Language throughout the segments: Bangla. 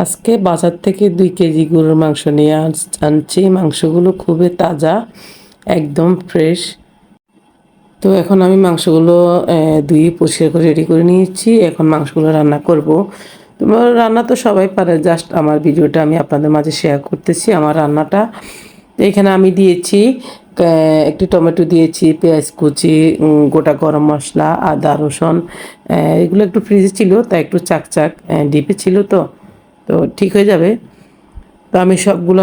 আজকে বাজার থেকে 2 কেজি গরুর মাংস নিয়ে আনছি। মাংসগুলো খুবই তাজা, একদম ফ্রেশ। তো এখন আমি মাংসগুলো ধুয়ে পরিষ্কার করে রেডি করে নিয়েছি। এখন মাংসগুলো রান্না করব। তোমার রান্না তো সবাই পারে, জাস্ট আমার ভিডিওটা আমি আপনাদের মাঝে শেয়ার করতেছি আমার রান্নাটা। তো এখানে আমি দিয়েছি একটি টমেটো দিয়েছি, পেঁয়াজ কুচি, গোটা গরম মশলা, আদা রসুন। এগুলো একটু ফ্রিজে ছিল, তাই একটু চাকচাক ডিপে ছিল, তো তো ঠিক হয়ে যাবে। তো আমি সবগুলো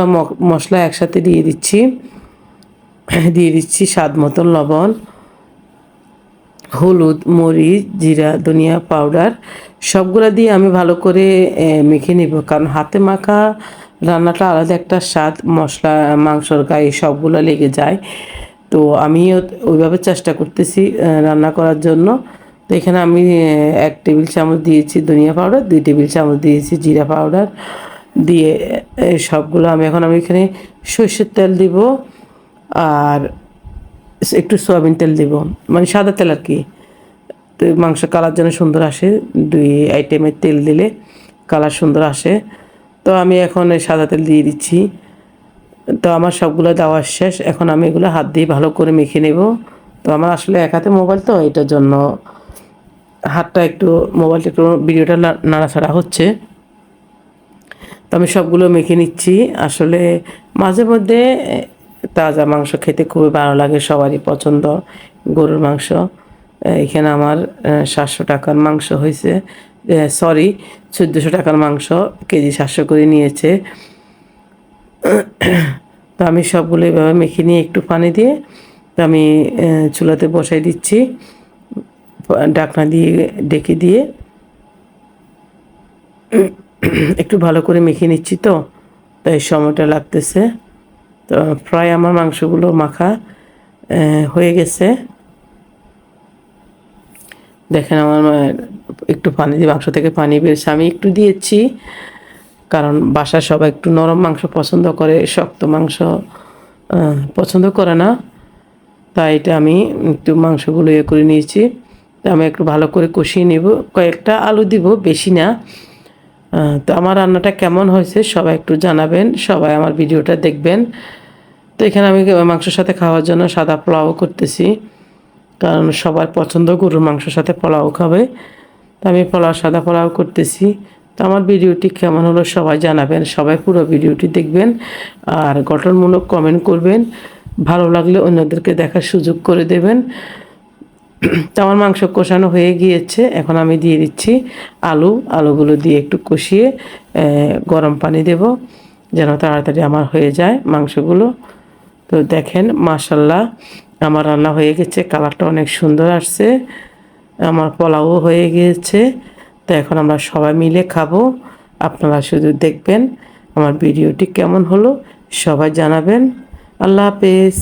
মশলা একসাথে দিয়ে দিচ্ছি স্বাদ মতন লবণ, হলুদ, মরিচ, জিরা, ধনিয়া পাউডার সবগুলো দিয়ে আমি ভালো করে মেখে নিব, কারণ হাতে মাখা রান্নাটা আলাদা একটা স্বাদ, মশলা মাংসর গায়ে সবগুলো লেগে যায়। তো আমিও ওইভাবে চেষ্টা করতেছি রান্না করার জন্য। তো এখানে আমি 1 টেবিল চামচ দিয়েছি ধনিয়া পাউডার, 2 টেবিল চামচ দিয়েছি জিরা পাউডার দিয়ে সবগুলো আমি এখানে সর্ষের তেল দিব, আর একটু সয়াবিন তেল দিব, মানে সাদা তেল আর কি। তো মাংস কালার যেন সুন্দর আসে, 2 আইটেমের তেল দিলে কালার সুন্দর আসে। তো আমি এখন এই সাদা তেল দিয়ে দিচ্ছি। তো আমার সবগুলো দেওয়া শেষ, এখন আমি এগুলো হাত দিয়ে ভালো করে মেখে নেব। তো আমার আসলে এক হাতে মোবাইল, তো এটার জন্য হাতটা একটু, মোবাইলটা একটু, ভিডিওটা নাড়াচাড়া হচ্ছে। তো আমি সবগুলো মেখে নিচ্ছি। আসলে মাঝে মধ্যে তাজা মাংস খেতে খুবই ভালো লাগে, সবারই পছন্দ গরুর মাংস। এখানে আমার 700 টাকার মাংস হয়েছে, সরি 1400 টাকার মাংস, কেজি 700 করে নিয়েছে। তো আমি সবগুলো এভাবে মেখে নিয়ে একটু পানি দিয়ে তো আমি চুলাতে বসাই দিচ্ছি, ঢাকনা দিয়ে ডেকে দিয়ে একটু ভালো করে মেখে নিচ্ছি। তো তাই সময়টা লাগতেছে। তো প্রায় আমার মাংসগুলো মাখা হয়ে গেছে। দেখেন আমার একটু পানি দিয়ে মাংস থেকে পানি বেরোচ্ছে, আমি একটু দিয়েছি, কারণ বাসার সবাই একটু নরম মাংস পছন্দ করে, শক্ত মাংস পছন্দ করে না। তাই এটা আমি একটু মাংসগুলো করে নিয়েছি। তো আমি একটু ভালো করে কষিয়ে নেব, কয়েকটা আলু দিব, বেশি না। তো আমার রান্নাটা কেমন হয়েছে সবাই একটু জানাবেন, সবাই আমার ভিডিওটা দেখবেন। তো এখানে আমি মাংসের সাথে খাওয়ার জন্য সাদা পোলাও করতেছি, কারণ সবার পছন্দ গরুর মাংসের সাথে পোলাও খাবে। তো আমি সাদা পোলাও করতেছি। তো আমার ভিডিওটি কেমন হলো সবাই জানাবেন, সবাই পুরো ভিডিওটি দেখবেন আর গঠনমূলক কমেন্ট করবেন, ভালো লাগলে অন্যদেরকে দেখার সুযোগ করে দেবেন। তো আমার মাংস কষানো হয়ে গিয়েছে, এখন আমি দিয়ে দিচ্ছি আলুগুলো দিয়ে একটু কষিয়ে গরম পানি দেব, যেন তাড়াতাড়ি আমার হয়ে যায় মাংসগুলো। তো দেখেন মাশাল্লাহ আমার রান্না হয়ে গেছে, কালারটা অনেক সুন্দর আসছে, আমার পোলাও হয়ে গিয়েছে। তো এখন আমরা সবাই মিলে খাবো। আপনারা শুধু দেখবেন, আমার ভিডিওটি কেমন হলো সবাই জানাবেন। আল্লাহ হাফেজ।